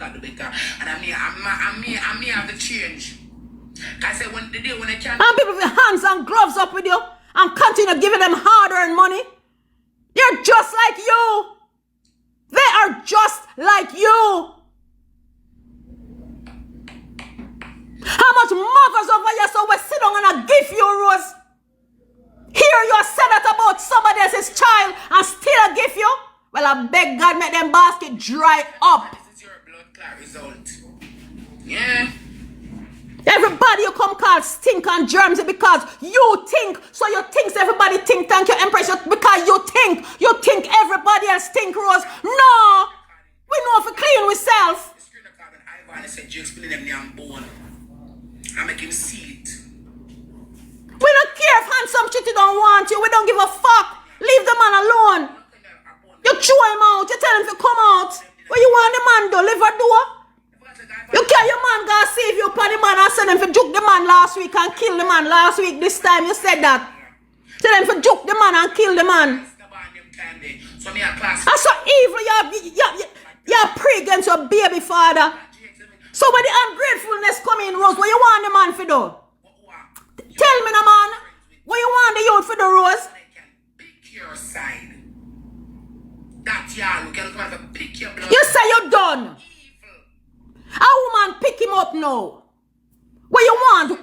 plot the better. And I may have the change. I said when the day when I can't. And people with hands and gloves up with you and continue giving them hard-earned money. They're just like you. They are just like you. How much mothers over here so we sit down and I give you, Rose? Hear you say that about somebody else's child and still give you? Well, I beg God make them basket dry up. This is your blood clot result. Yeah. Everybody you come call stink and germs because you think. So you think everybody think. Thank you, Empress. Because you think everybody else think, Rose. No. We know if we clean ourselves. I said you explain them I'm born. I make him see it. We don't care if handsome chitty don't want you. We don't give a fuck. Leave the man alone. You chew him out. You tell him to come out. What you want the man do? Leave a door? You care your man gonna save you upon the man and send him to juke the man last week and kill the man last week. This time you said that. Tell him to juke the man and kill the man. That's so evil. You're pray against your baby father. So when the ungratefulness come in, Rose, what you want the man for do? Tell me, no man, what you want the youth for do, Rose? Pick your side. That y'all can come and pick your blood. You say you're done. A woman pick him up now. What you want?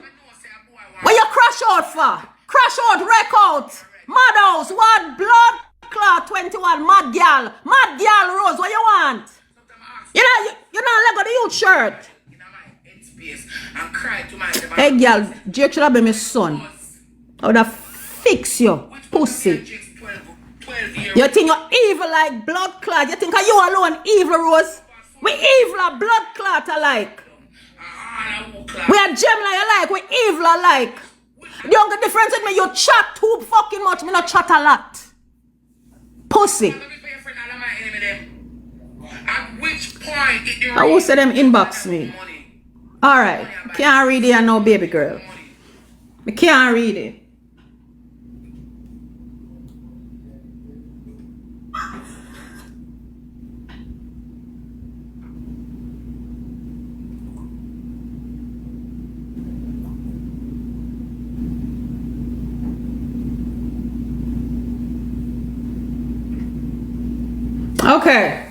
What you crash out for? Crash out, wreck out. Mad house, what? Blood clot 21, mad girl. Mad girl, Rose, what you want? You know, let go the youth shirt. Hey girl, Jake should have been my son. I would have fixed you, pussy. You think you're evil like blood clot? You think you alone evil, Rose? We evil a blood clot alike. We are Gemini alike. We evil alike. The only difference with me, you chat too fucking much. Me not chat a lot. Pussy. At which point I will say them inbox me. Alright. Can't read it now, baby girl. I can't read it. Okay.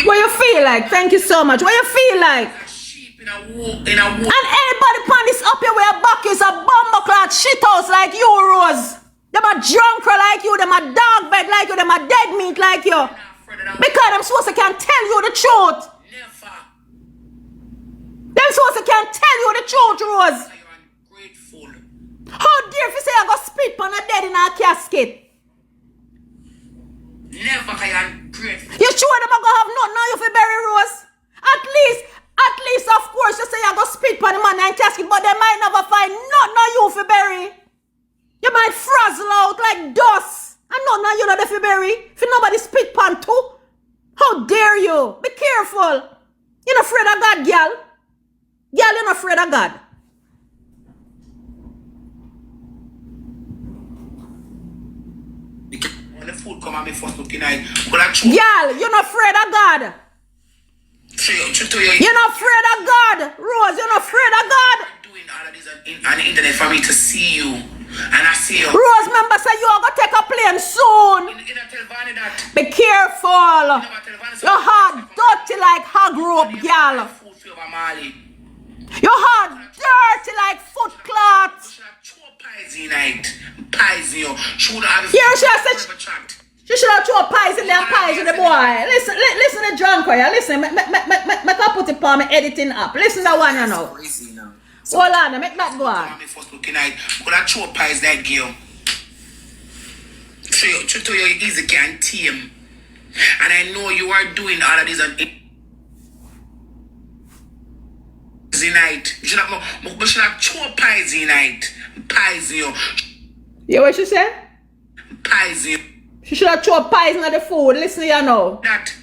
What you feel like? Thank you so much. What you feel like? And anybody upon this up here where back is a bumper clot shit house like you, Rose. Them a drunk like you, them a dog bed like you, them a dead meat like you. Because them supposed to can tell you the truth. Them supposed to can tell you the truth, Rose. How dare if you say I got spit on a dead in a casket? Never I am grateful. You sure them are gonna have nothing now you for bury, Rose? At least, of course, you say you got spit on the man and casket, but they might never find nothing now you for bury. You might frazzle out like dust. And nothing now you know the for bury. If nobody spit pan too. How dare you? Be careful. You're not afraid of God, girl. Girl, you're not afraid of God. The food come at me first looking at girl, you're not afraid of God. You're not afraid of God. Rose, you're not afraid of God. I'm doing all of this on the internet for me to see you. And I see you. Rose, remember say you're going to take a plane soon. Be careful. Your heart dirty like hog rope, girl. Your heart dirty like foot cloth. She should have thrown pies in there and pies with the boy. Listen to drunk here. Listen, make her put it on my editing app. Listen to one you know. Hold on, make that go on. But I throw pies that girl. To you easy can team. And I know you are doing all of this on night. You should have throw pies in night. Pies you. You what she said? Pies you. She should have thrown pies in the food. Listen to you now. That.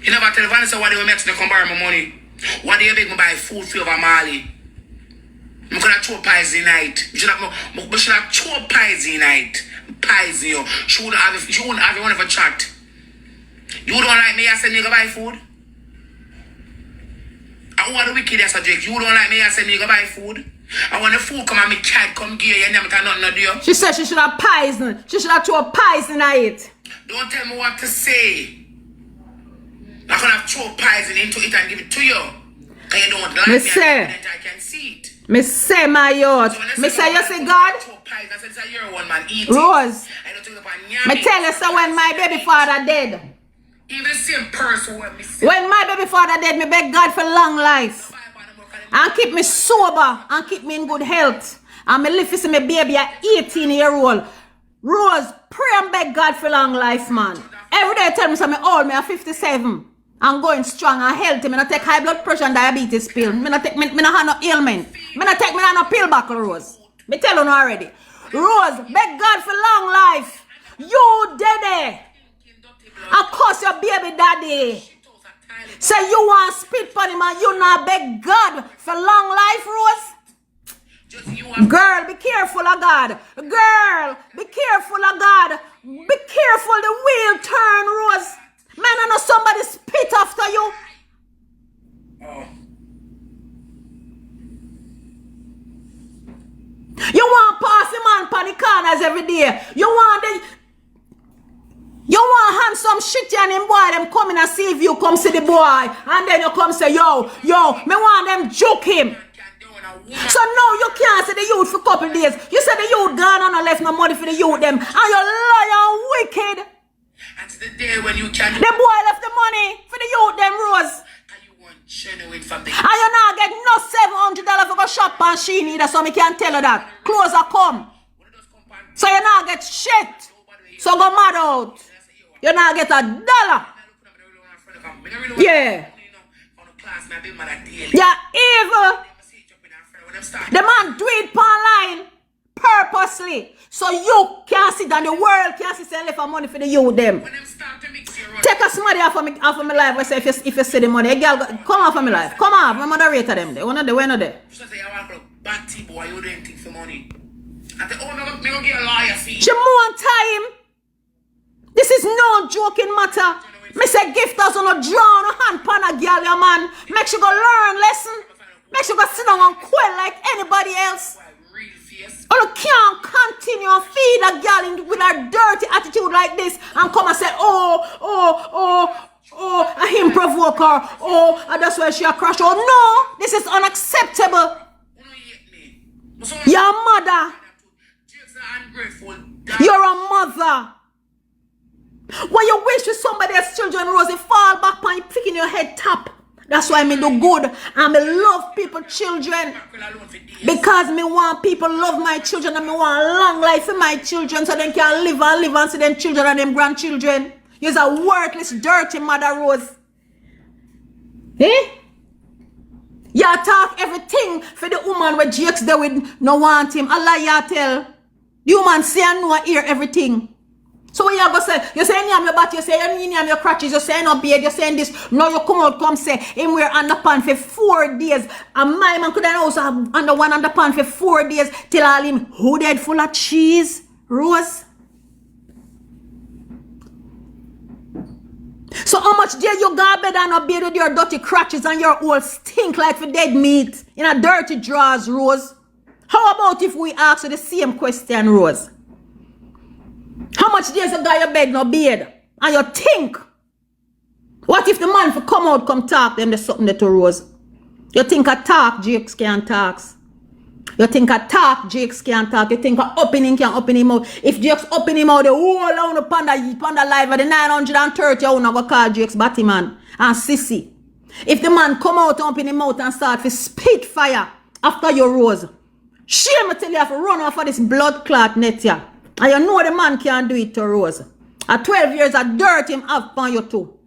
You never tell Vanessa why they were making to come borrow my money. Why they make me buy food for over Mali. I'm gonna throw pies in night. You should have throw pies in night. Pies in you. She wouldn't have one of a chat. You don't like me, I said nigga buy food. I want the wicked as a Jake. You don't like me, I said nigga buy food. I want the food come and me cat come give you and never can nothing to do. She said she should have pies. She should have throw pies in it. Don't tell me what to say. I'm gonna throw pies into it and give it to you. Cause you don't like me, I can see it. Me say my youth. So me say you say God. Rose. Me tell you so when my baby father dead. Even same person when my baby father dead, me beg God for long life. And keep me sober and keep me in good health. And me live to see my baby at 18-year-old. Rose, pray and beg God for long life, man. Every day tell me so me old, me at 57. I'm going strong and healthy. Me not take high blood pressure and diabetes pill. Me not have no ailment. Me not take no pill back, Rose. Me tell you already. Rose, beg God for long life. You daddy. Of course your baby daddy. Say you want spit on him and you not beg God for long life, Rose. Girl, be careful of God. Girl, be careful of God. Be careful the wheel turn, Rose. Man, I know somebody spit after you. Oh. You want pass the man on the corners every day. You want handsome shit and him boy them coming and see if you come see the boy. And then you come say, yo, me want them joke him. So no, you can't see the youth for a couple days. You say the youth gone and I left no money for the youth them. And you lie and wicked. And the day when you can. The boy left the money for the youth them, Rose. And you want genuine from the. And you now get no $700 for go shop and she need so me can't tell her that. Clothes are come. So you now get shit. So go mad out. You now get $1. Yeah. You're evil. The man do it online purposely. So you can't see that the world can't see sell for money for the youth them. Take a somebody off of my life. I say if you see the money, a girl come off of my life. Come off, my moderator them there. One of the one of them. She more time. This is no joking matter. Me say gift us on a draw no hand pan a girl, your man. Make sure go learn lesson. Make sure go sit down and quell like anybody else. Or you can't continue and feed a girl with a dirty attitude like this and come and say, a him provoke her. That's why she a crash. Oh no, this is unacceptable. Your mother. You're a mother. When you wish for somebody else's children, Rosie, fall back and you picking your head top. That's why me do good and me love people children. Because me want people love my children and me want long life for my children so they can live and see them children and them grandchildren. You're a worthless, dirty mother, Rose. Eh? You talk everything for the woman where Jake's there with no want him. Allah ya tell. The woman say and know hear everything. So when you go say, you say you your butt, you say you your crutches, you say no beard, you saying this. Now you come out, come say, him wear underpants for 4 days. And my man could have also have under one underpants for 4 days till all him hooded full of cheese. Rose. So how much dare you go bed and bed with your dirty crutches and your old stink like for dead meat in a dirty drawers, Rose? How about if we ask you the same question, Rose? How much days you got your bed no bed? And you think? What if the man for come out, come talk them there's something that to Rose? You think a talk, Jakes can't talk. You think a talk, Jakes can't talk. You think a opening can open him out. If Jakes open him out, the whole on the panda live at the 930, you wanna go call Jakes Batman and Sissy. If the man come out, open him out and start to spit fire after your Rose. Shame tell you have to run off of this blood clot net here. And you know the man can't do it to Rose. At 12 years of dirt him have on you too.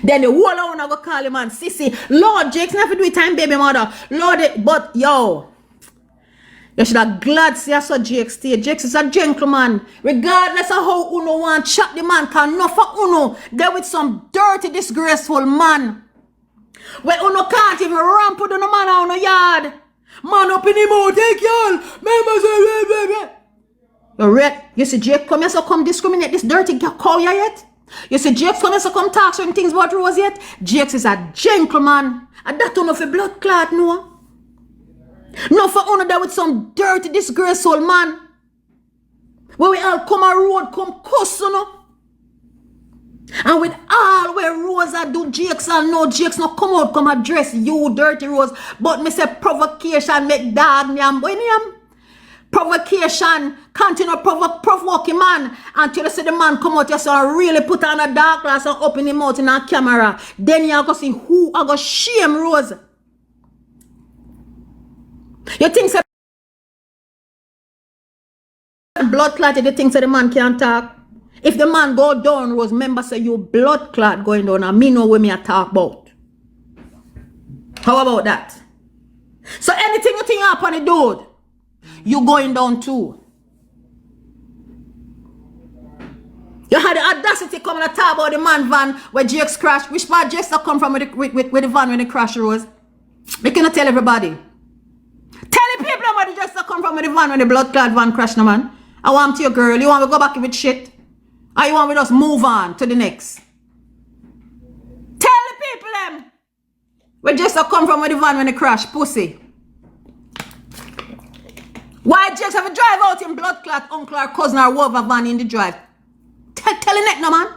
Then the whole I wanna go call him and Sissy. Lord, Jake's never do it time, baby mother. Lord, but yo, you should have glad see so Jake stay. Jake is a gentleman. Regardless of how Uno want chat the man can not for Uno. There with some dirty, disgraceful man. Where Uno can't even ramp with the man on the yard. Man up in the mouth, take y'all. You read? You see Jake come here so come discriminate this dirty cow yet? You see Jake come here so come talk certain things about Rose yet? Jake is a gentleman. And that don't know for blood clot, no. No for honor that with some dirty disgraceful man. Where we all come a road, come cuss, you know. And with all where Rose a do Jakes and no Jakes no come out, come address you, dirty Rose. But me say provocation make dog nyam boy nyam. Provocation, continue provoking man until you see the man come out, you say really put on a dark glass and open him out in a camera. Then you go see who I go shame Rose. You think say blood clotted, you think say the man can't talk? If the man go down, Rose, remember say you blood clot going down and me know what me I talk about. How about that? So anything you think happen the dude, you going down too. You had the audacity coming to talk about the man van where Jake's crashed. Which part Jake's come from with the van when the crash, Rose? We cannot tell everybody. Tell the people where the Jake's come from with the van when the blood clot van crashed, no man. I want you, girl. You want to go back with shit? Or you want me just move on to the next? Tell the people them where Jake's come from with the van when the crash, pussy. Why Jakes have to drive out in blood clot, uncle or cousin or whoever van in the drive? Tell it no man.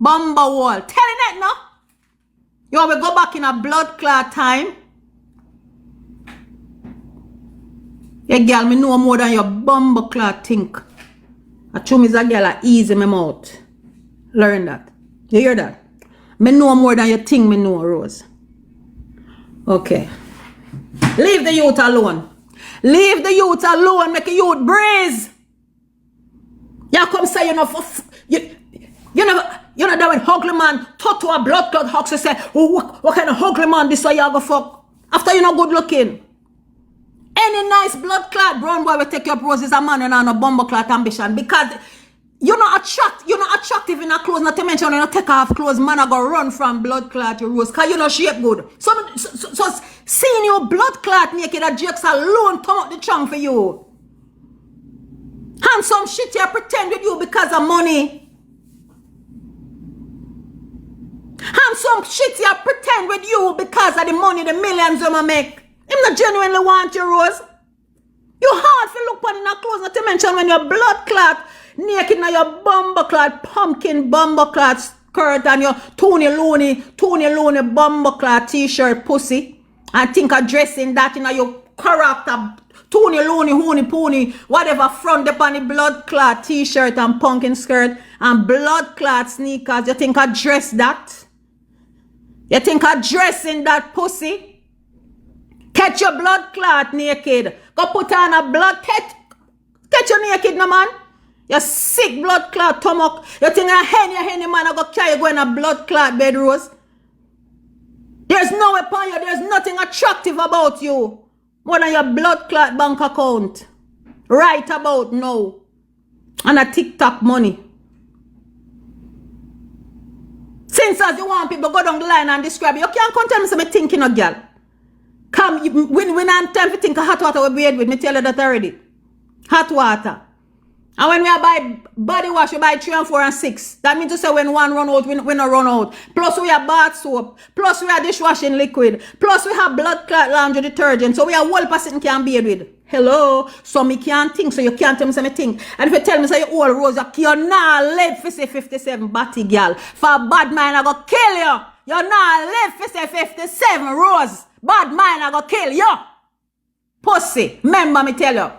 Bumba wall. Tell it no. You want to go back in a blood clot time? Yeah, girl, me know more than your bumba clot think. I told me that girl I easy me mouth. Learn that. You hear that? Me know more than you think me know, Rose. Okay. Leave the youth alone. Leave the youth alone, make the youth breeze. You come say you know you know that when ugly man talk to a blood clot hawks you say, oh, what kind of ugly man this way you go fuck? After you know good looking. Any nice blood clot brown boy will take you up Rose is a man and no bomber clot ambition because you're not attractive in a clothes, not to mention when you take off clothes, man I go run from blood clot to Rose because you know shape good. So seeing your blood clot naked that Jakes alone come out the trunk for you. Handsome shit you pretend with you because of money. Handsome shit you pretend with you because of the money, the millions you make. Him not genuinely want you, Rose. You hard for look on in a clothes, not to mention when your blood clot naked in your bumper clot, pumpkin bumper clot skirt and your Tony Looney bumper clot t-shirt pussy. And think of dressing that in your character, Tony Looney, Hooney Pooney, whatever front upon the blood clot t-shirt and pumpkin skirt and blood clot sneakers. You think I dress that? You think I dress in that pussy? Catch your blood clot naked. Go put on a blood catch you naked, no man. You sick blood clot stomach. You think a henny man I go carry you go in a blood clot bed, Rose? There's no way upon you. There's nothing attractive about you. More than your blood clot bank account. Right about now. And a TikTok money. Since as you want people go down the line and describe you can't come tell me something thinking of girl. Come, when I'm time to think of hot water will be with me tell you that already. Hot water. And when we buy body wash, we buy 3 and 4 and 6. That means to say when one run out, we not run out. Plus we have bath soap. Plus we have dishwashing liquid. Plus we have blood clot laundry detergent. So we have whole person can be with. Hello? So me can't think. So you can't tell me something. And if you tell me say you old Rose, you're not live for say 57 batty girl. For a bad mind I go kill you. You're not live for say 57 Rose. Bad mind I go kill you. Pussy. Remember me tell you.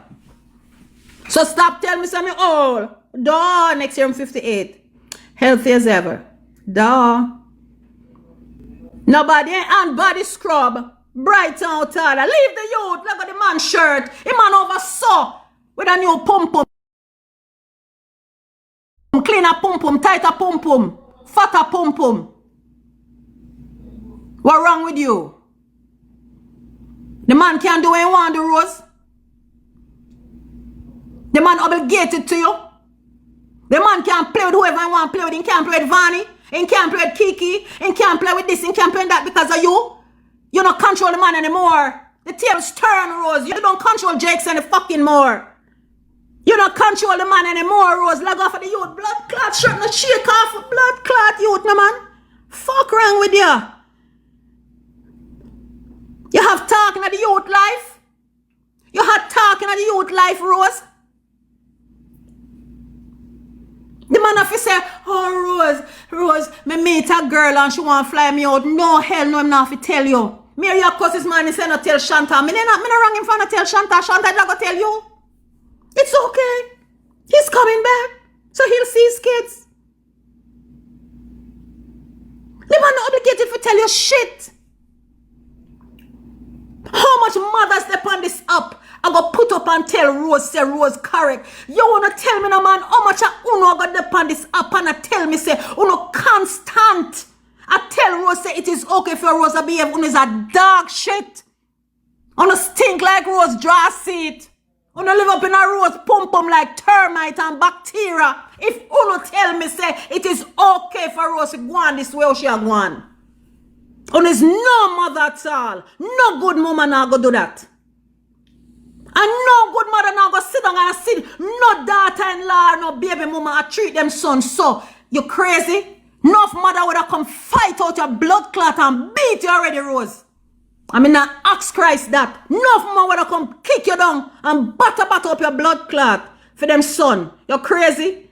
So stop telling me something old. Duh, next year I'm 58. Healthy as ever. Duh. Nobody and body scrub. Bright out harder. Leave the youth. Look at the man's shirt. The man over saw with a new pum-pum. Cleaner pum-pum. Tighter pum-pum. Fatter pum-pum. What wrong with you? The man can't do what he want to do, Rose. The man obligated to you. The man can't play with whoever he want to play with. He can't play with Vanny. He can't play with Kiki. He can't play with this. He can't play with that because of you. You don't control the man anymore. The tables turn, Rose. You don't control Jakes any fucking more. You don't control the man anymore, Rose. Log off of the youth. Blood clot shirt, no shake off. Blood clot youth, no man. Fuck wrong with you. You have talking of the youth life. You have talking of the youth life, Rose. The man have to say, oh, Rose, me meet a girl and she want to fly me out. No, hell no, I'm not have to tell you. Me your cousin's man, he say not tell Shanta. Me not wrong him for not tell Shanta. Shanta not gonna tell you. It's okay. He's coming back. So he'll see his kids. The man not obligated to tell you shit. How much mothers step on this up? I go put up and tell Rose, say Rose correct. You wanna tell me no man how much I got step on this up and I tell me say uno constant. I tell Rose say it is okay for Rose to behave uno is a dog shit. Uno stink like Rose draw seat. Uno live up in a Rose pum pum like termite and bacteria. If uno tell me say it is okay for Rose to go on this way, she a go on. Uno is no mother at all. No good mama now go do that. And no good mother now go sit down and sit. No daughter-in-law, no baby mama, I treat them son so. You crazy? Enough mother would have come fight out your blood clot and beat you already, Rose. I mean, I ask Christ that. Enough mama would have come kick you down and batter up your blood clot for them son. You crazy?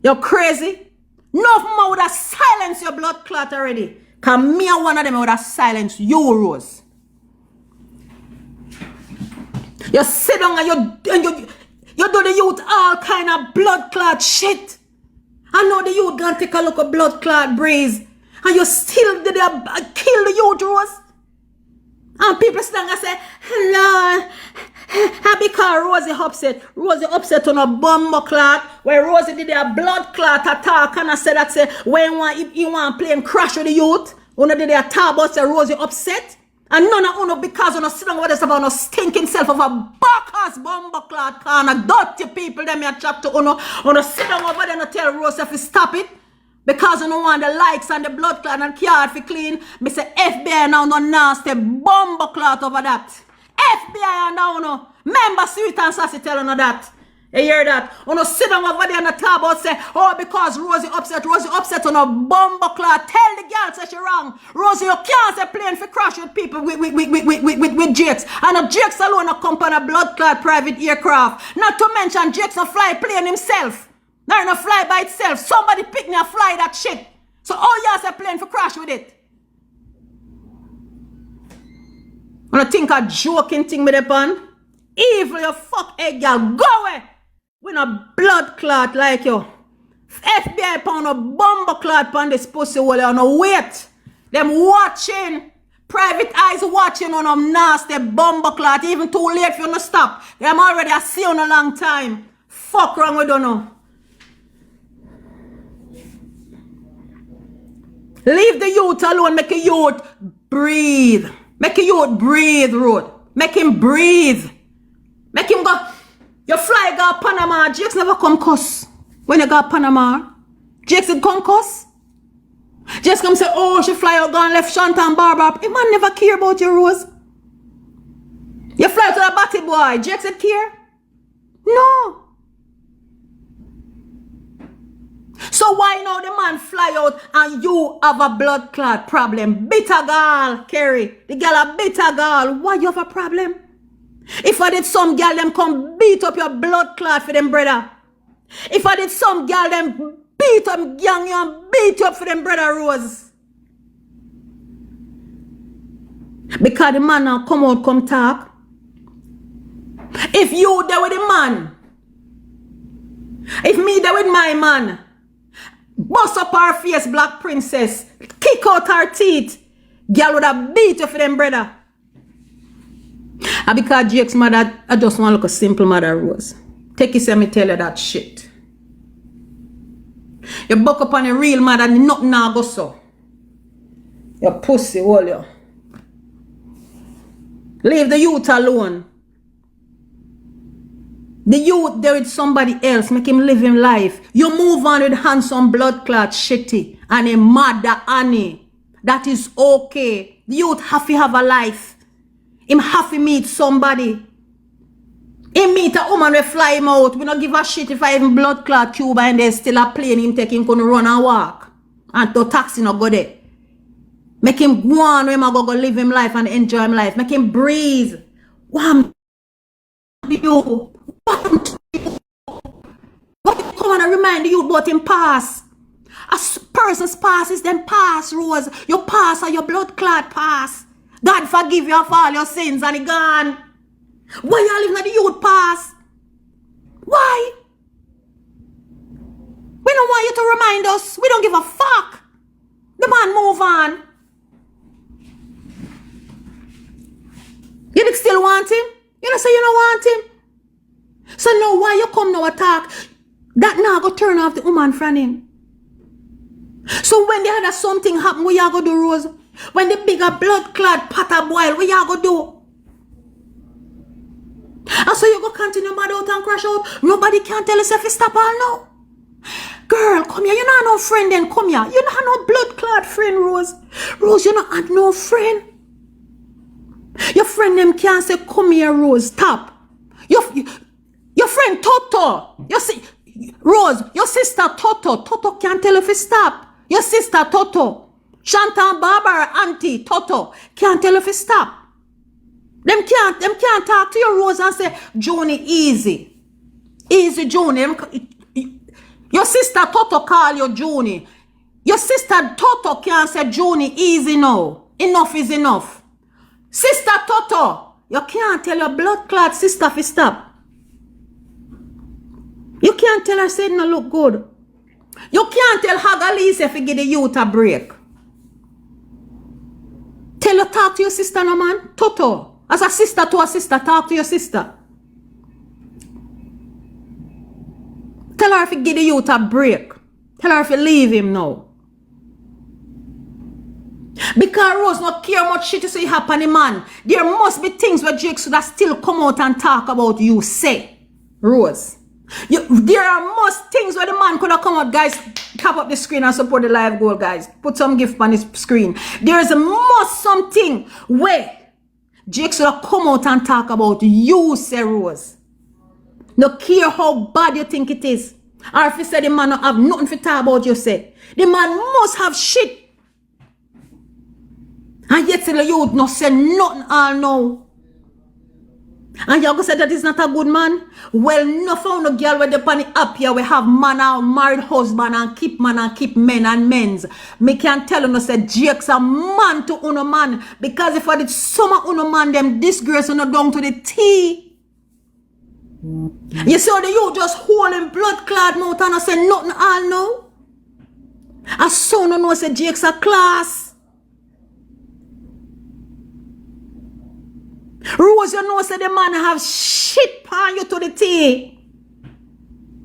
You crazy? Enough mama would have silenced your blood clot already. Because me and one of them would have silenced you, Rose. You sit down and you do the youth all kind of blood clot shit. I know the youth gonna take a look at blood clot breeze. And you still did kill the youth, Rose. And people sit down and say, hello. Because Rosie upset. Rosie upset on a bomber clot. Where Rosie did a blood clot attack. And I said that say, when you want plane crash with the youth. When did a talk about say Rosie upset. And none of uno because uno sit down with us about no stinking self of a back-ass bomber clot Caan and dirty people them here chat to uno. Uno sit down over there and tell Rose if you stop it. Because uno want the likes and the blood clot and card for clean. Me say FBI now no nasty bomber clot over that. FBI and now uno. Member Sweet and Sassy tell uno that. You hear that? Uno sit down over there and talk about say, oh, because Rosie upset on a bomber clot. Tell the girl say she wrong. Rosie, you can't say plane for crash with people with Jakes. And if Jakes alone a company a blood clot private aircraft. Not to mention Jakes a fly plane himself. Not a fly by itself. Somebody pick me a fly that shit. So all y'all say plane for crash with it. When I think a joking thing with the pan. Evil you fuck a girl. Go away. We no blood clot like you. FBI pound a bomber clot on this pussy hole. You no wait. Them watching. Private eyes watching on them nasty bomber clot. Even too late for you to stop. Them already I see on a long time. Fuck wrong with you now. Leave the youth alone. Make a youth breathe. Make a youth breathe, Rude. Make him breathe. Make him go. You fly go Panama. Jakes never come cuss. When you go Panama, Jakes did come cuss. Jakes come say, oh, she fly out gone left Shanta and Barbara. A man never care about your Rose. You fly to the batty boy. Jakes did care? No. So why now the man fly out and you have a blood clot problem? Bitter girl, Kerry. The girl a bitter girl. Why you have a problem? If I did some girl them come beat up your blood clot for them brother. If I did some girl them beat up gang you and beat you up for them brother Rose. Because the man now come out come talk. If you there with the man. If me there with my man. Bust up her face black princess. Kick out her teeth. Girl would have beat you for them brother. And because Jake's mother, I just want to look a simple mother, Rose. Take it, me tell you that shit. You buck up on a real mother, nothing now go so. You pussy, will you? Leave the youth alone. The youth there with somebody else, make him live him life. You move on with handsome blood clot shitty and a mother Annie. That is okay. The youth have to have a life. Him have to meet somebody. He meet a woman we fly him out. We don't give a shit if I even blood clot Cuba and there's still a plane him take him gonna run and walk. And to taxi no go there. Make him go on where him go live him life and enjoy him life. Make him breathe. What you? What you? What come and remind you about him pass? A person's pass is them pass, Rose. Your pass or your blood clot pass. God forgive you of all your sins and he gone. Why you living at the youth pass? Why? We don't want you to remind us. We don't give a fuck. The man move on. You still want him? You know say you don't want him? So now why you come now attack? That now go turn off the woman from him. So when they had something happen, what you go do, Rose? When the bigger blood clot pot boil, what you go do? And so you go continue mad out and crash out. Nobody can tell us if you stop all now. Girl, come here. You not no friend then. Come here. You not no blood clot friend, Rose. Rose, you not had no friend. Your friend them can't say, come here, Rose, stop. Your friend Toto. Rose, your sister Toto. Toto can't tell if you stop. Your sister Toto. Chantal Barbara auntie Toto can't tell if you stop. Them can't talk to you, Rose, and say, Joni, easy. Easy, Joni. Your sister Toto call you Joni. Your sister Toto can't say, Joni, easy now. Enough is enough. Sister Toto, you can't tell your blood clot sister to stop. You can't tell her say it no look good. You can't tell Hagalise if you give the youth a break. Tell her talk to your sister no man. Toto. As a sister to a sister, talk to your sister. Tell her if you give the youth a break. Tell her if you leave him now. Because Rose not care much shit to say happen, man. There must be things where Jake should still come out and talk about you say. Rose. There are most things where the man could have come out, guys. Tap up the screen and support the live goal, guys. Put some gift on the screen. There is a most something where Jake should have come out and talk about you, say Rose. No care how bad you think it is. Or if you say the man don't have nothing to talk about, you say. The man must have shit. And yet the youth not say nothing all now. And you go say that is not a good man. Well, no found a girl with the panic up here. We have man and married husband and keep men and men's. Me can tell you no say Jake's a man to uno man. Because if I did some uno man them disgrace uno down to the T. You see how the youth just holding blood clad mouth and I say nothing all now. As soon as no say Jake's a class. Rose, you know, say the man have shit on you to the T.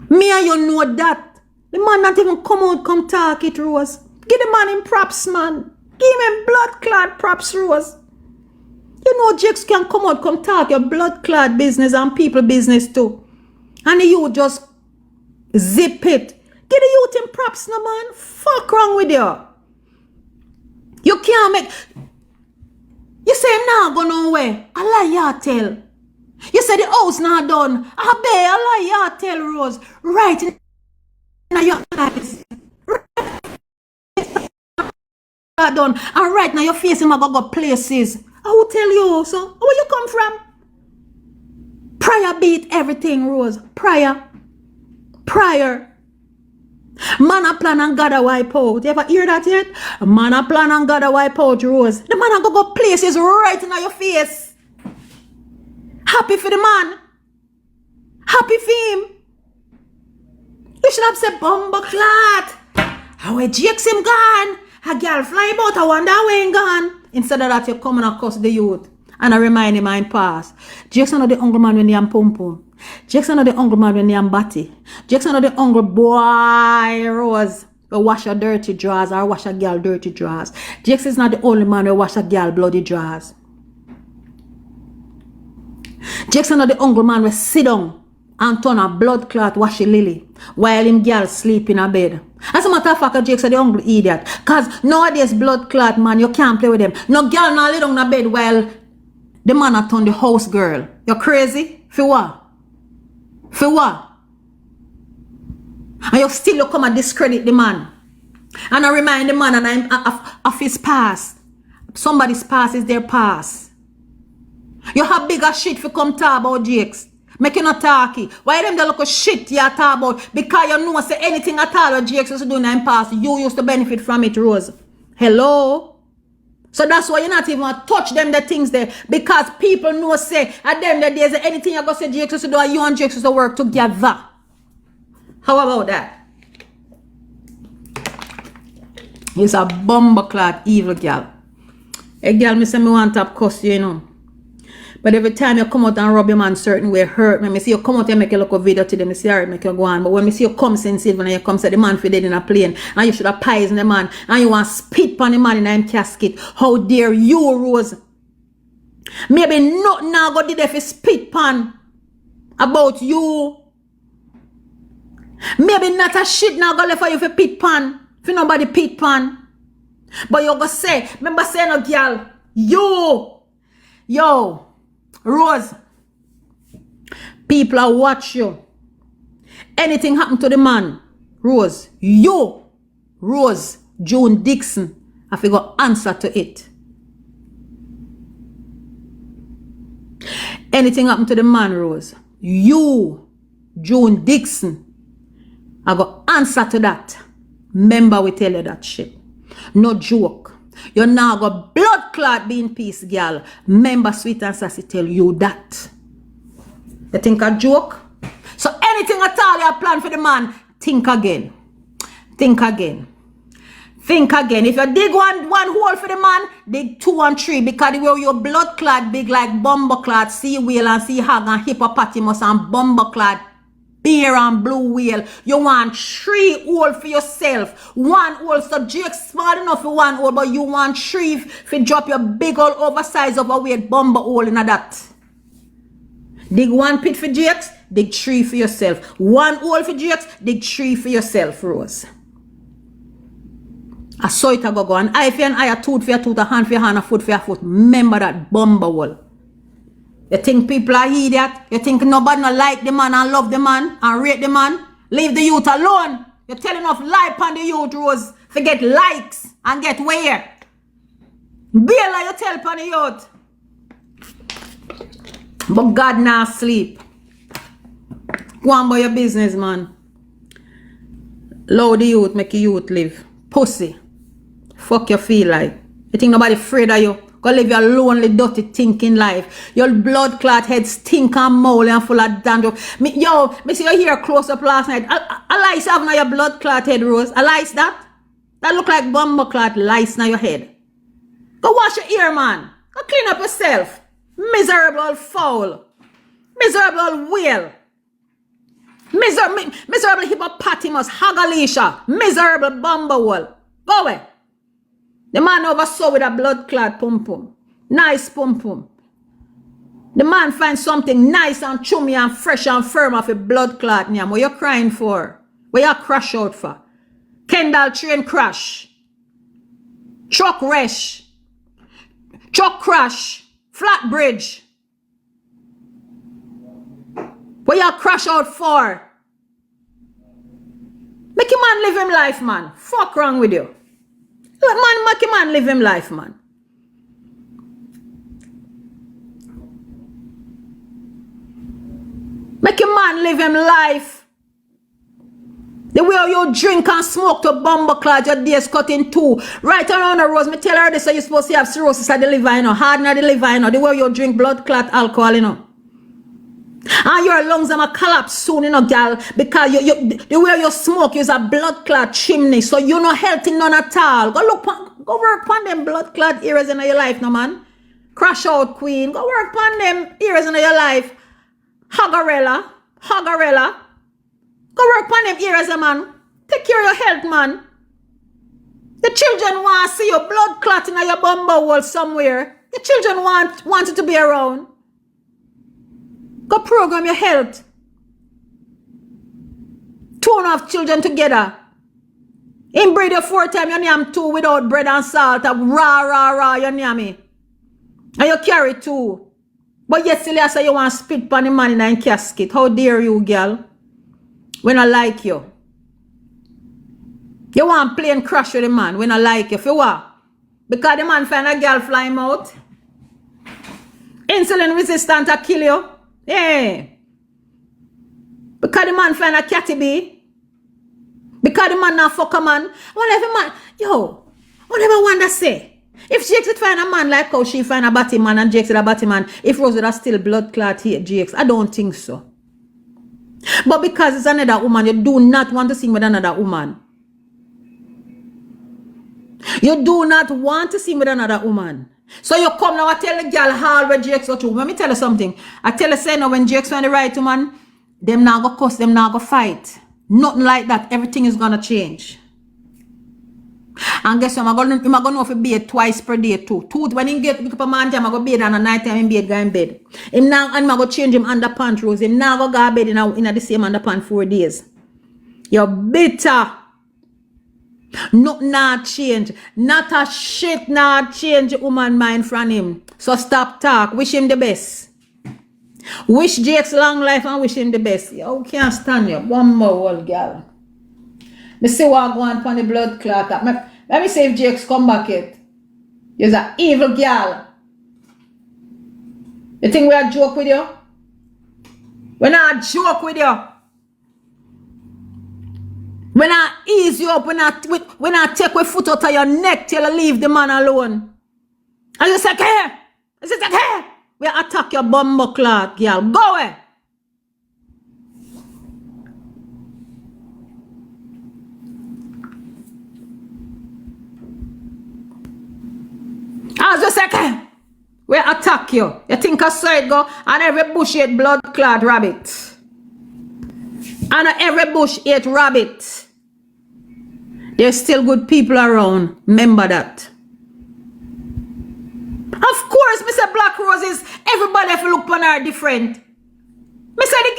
Me and you know that. The man not even come out, come talk it, Rose. Give the man him props, man. Give him blood clad props, Rose. You know, Jakes can come out, come talk your blood clad business and people business too. And you just zip it. Give the youth him props, no man. Fuck wrong with you. You can't make... You say him not go nowhere. I lie you tell. You say the house not done. I lie you tell, Rose. Right in your eyes. Right done. And right now your face him go places. I will tell you so. Where you come from? Prayer beat everything, Rose. Prayer. Man a plan and God a wipe out. You ever hear that yet? Man a plan and God a wipe out, Rose. The man a go places right in your face. Happy for the man. Happy for him. You should have said bumbo clat. How a Jakes him gone? A girl fly about, I wonder where he gone. Instead of that, you come and across the youth. And I remind him in past. Jakes not the hungry man when he am pum pum. Jakes not the hungry man when he am batty. Jakes not the hungry boy, Rose. We wash a dirty drawers or wash a girl dirty drawers. Jakes is not the only man who wash a girl bloody drawers. Jakes not the hungry man who sit down and turn a blood clot wash a lily while him girl sleep in a bed. As a matter of fact, Jakes are the hungry idiot. Cause nowadays blood clot man, you can't play with them. No girl now lay down in a bed while The man a turn the house girl. You crazy? For what? For what? And you still come and discredit the man. And I remind the man and I'm of his past. Somebody's past is their past. You have bigger shit for come talk about Jakes. Make you not talky. Why them the look shit you talk about? Because you know say anything at all what Jakes used to do in the past, you used to benefit from it, Rose. Hello? So that's why you not even touch them the things there. Because people know say at them the days anything you go say Jakes used to do, you and Jakes used to work together. How about that? He's a bumbleclad evil girl. A girl me say me want to cuss you, you know. But every time you come out and rub your man certain way, hurt me. I see you come out and make a look of video to them, I see alright, make you go on. But when I see you come sensitive and you come say the man for dead in a plane and you should have poisoned the man and you want to spit on the man in a casket. How dare you, Rose? Maybe not now go did if you spit pan about you. Maybe not a shit now go left for you for pit pan. For nobody pit pan. But you go say, remember saying no girl, yo, Rose, people are watch you. Anything happen to the man, Rose, Rose, June Dixon, I figure answer to it. Anything happen to the man, Rose, June Dixon, I go answer to that. Remember we tell you that shit. No joke. You now got blood clot being peace, girl. Remember Sweet and Sassy tell you that. You think a joke? So anything at all you plan for the man, think again. Think again. Think again. If you dig one hole for the man, dig 2 and 3. Because the way your blood clot big like bomber clot, sea whale and sea hog and hippopotamus and bomber clot, bear and blue whale. You want 3 hole for yourself. 1 hole. So Jake small enough for 1 hole, but you want 3 for drop your big old oversized overweight bomber hole in that. Dig 1 pit for Jakes, dig 3 for yourself. 1 hole for Jakes, dig 3 for yourself, Rose. I saw it go and eye for an eye, a tooth for a tooth, a hand for a hand, a foot for a foot. Remember that bomber hole. You think people are idiot? You think nobody no like the man and love the man and rate the man? Leave the youth alone. You're telling enough lie on the youth, Rose. Forget likes and get where? Bella, you tell on the youth. But God now sleep. Go on about your business, man. Allow the youth, make your youth live. Pussy. Fuck you feel like. You think nobody afraid of you? Go live your lonely, dirty, thinking life. Your blood clot head stink and moly and full of dandruff. Me see your hair close up last night. I lice having your blood clot head, Rose. I lice that. That look like bomber clot lice in your head. Go wash your ear, man. Go clean up yourself. Miserable foul. Miserable whale. Miserable hippopotamus. Hagalisha. Miserable bomber wall. Go away. The man oversaw with a blood clot pum pum. Nice pum pum. The man finds something nice and chummy and fresh and firm off a blood clot. What you crying for? What you crash out for? Kendall train crash. Truck wreck. Truck crash. Flat bridge. What you crash out for? Make your man live him life, man. Fuck wrong with you. Man, make your man live him life, man. Make your man live him life. The way you drink and smoke to bomber cloud, your days cut in 2. Right around the rose, me tell her this, so you're supposed to have cirrhosis at the liver, you know. Hard in the liver, you know. The way you drink blood clot alcohol, you know. And your lungs are going to collapse soon, you know, girl. Because the way you smoke is a blood clot chimney. So you're not healthy none at all. Go work on them blood clot areas in your life, no man. Crash out queen. Go work on them areas in your life. Hagarella. Go work on them areas, man. Take care of your health, man. The children want to see your blood clot in your bumble wall somewhere. The children want it to be around. Go program your health. 2.5 children together. Inbreed your 4 times, you name 2 without bread and salt. Raw, you name me. And you carry 2. But yesterday I say you want to spit on the man in a casket. How dare you, girl? When I like you. You want plane crash with the man when I like you. For what? Because the man find a girl fly him out. Insulin resistant to kill you. Yeah. Because the man find a catty bee. Because the man not fuck a man. Whatever man. Yo. Whatever one that say. If Jakes would find a man like how she find a batty man and Jakes is a batty man, if Rose would have still blood clot here, Jakes, I don't think so. But because it's another woman, you do not want to sing with another woman. You do not want to sing with another woman. So you come now, I tell the girl how where Jakes go to. Let me tell you something. I tell you say now when Jakes find the right woman, them now go cuss, them now go fight. Nothing like that. Everything is gonna change. And guess what? I'm going to know if he bathe twice per day too. When he get up a man time, I'm going to bathe and at night time, he go in bed. Him now, and I'm going to change him underpants, Rose. Him now go to bed in the same underpants 4 days. You're bitter. Nothing not change. Not a shit not change woman mind from him. So stop talk. Wish him the best. Wish Jake's long life and wish him the best. You can't stand you. One more old girl. Me see what go on upon the blood clot. Let me see if Jake's come back yet. You're an evil girl. You think we are joke with you? We're not joke with you. We're not ease you up. We're not take your foot out of your neck till you leave the man alone. And you say, hey! I say, hey! We attack your bumbo clot, girl. Go away! As a second, we attack you. You think I saw it go? And every bush ate blood clad rabbit. And every bush ate rabbit. There's still good people around. Remember that. Of course, Mr. Black Roses, everybody have to look upon her different. Me say the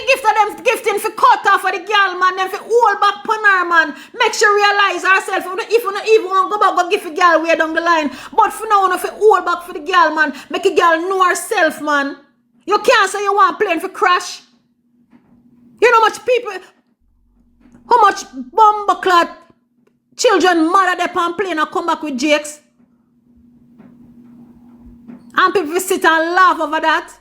gift of them gifting for cut off for the girl, man, them for hold back upon her, man. Make sure realize herself. If you not even want to go back, go give the girl way down the line. But for now, you for hold back for the girl, man. Make the girl know herself, man. You can't say you want plane for crash. You know how much bomber-clad children mother they on plane and come back with Jakes. And people sit and laugh over that.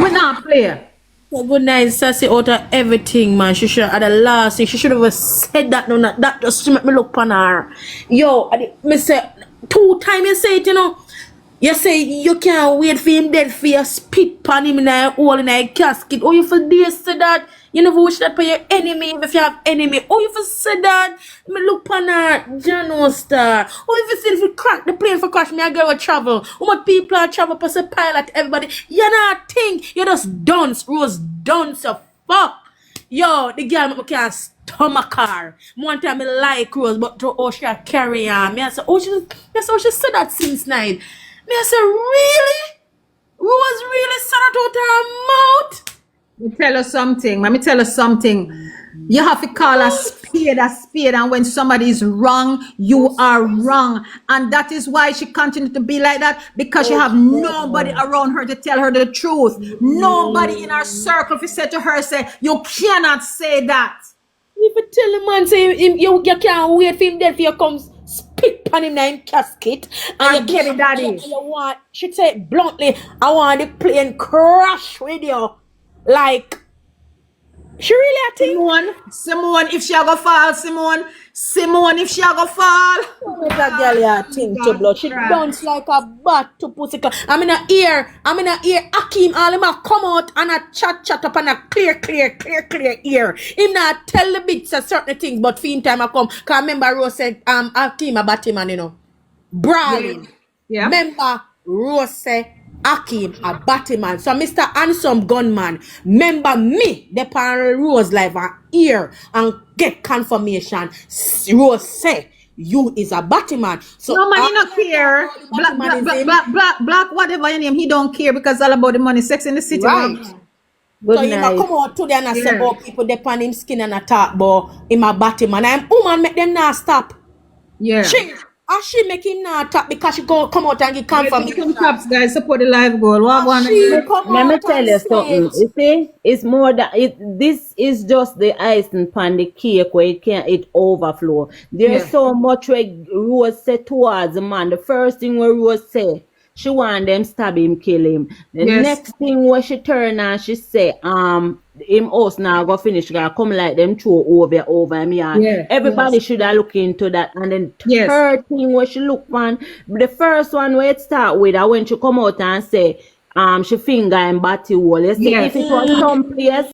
We not play. Oh, good night, Sassy, out of everything, man. She should have had the last thing. She should have said that. No, that just make me look on her. Yo, me say 2 times you say it, you know. You say you can't wait for him dead for you spit on him in a hole in a casket. Oh, you for this say that. You never wish that for your enemy if you have enemy. Oh, you for say that. Me look on her, Jano Star. Oh, if you see if you crack the plane for crash, me a girl will travel. Oh, my people are travel plus a pilot, everybody. You not think. You just dunce, Rose dunce, so fuck. Yo, the girl make me can't stomach her. One time I like Rose, but oh, she a carry on. Me I say, oh, she said that since night. Me I say, really? Rose really said that out her mouth? Let me tell you something. You have to call a spade, and when somebody is wrong, you are wrong. And that is why she continues to be like that, because she have nobody around her to tell her the truth. Nobody in her circle to say to her, say, you cannot say that. If you tell the man, say, you can't wait for him dead for you come spit on him in him casket. And you get daddy. She said bluntly, I want the plane crash with you. Like, she really a thing. Simone, if she a go fall, Simone, if she a go fall. That girl a thing to blood. She dance like a bat to pussy. I'm in a ear. Akeem, all him a come out and a chat up and a clear ear. Him not tell the bits of certain things, but fin time I come. Cause remember Rose said, Akeem a batty man, you know. Brawling. Yeah. Remember Rose said, Akeem a batty man. So Mr. Handsome Gunman, remember me, the parent Rose live and ear and get confirmation. Rose say you is a batty man. So no money not care. Black, whatever your name, he don't care because all about the money. Sex in the City. Right. Good So he might night. come out today and I say, Yeah. oh, people depend him skin and attack, but him a batty man. I'm woman make them not stop. Yeah. She make him not attack because she go come out and get Guys, confirm. some taps, guys, support the live goal. What one? She come Let me out tell and you say something. it. You see, it's more that this is just the icing pan the cake where it overflow. There's Yeah. so much where Rose said towards the man. The first thing where Rose say, she want them stab him, kill him. The Yes. next thing where she turn and she say, him house now go finish, gonna come like them throw over me. And Yeah, everybody should have look into that. And then Yes. third thing where she look on, the first one where it start with, when she come out and say, she finger and batty wall. You see, Yes. if it was someplace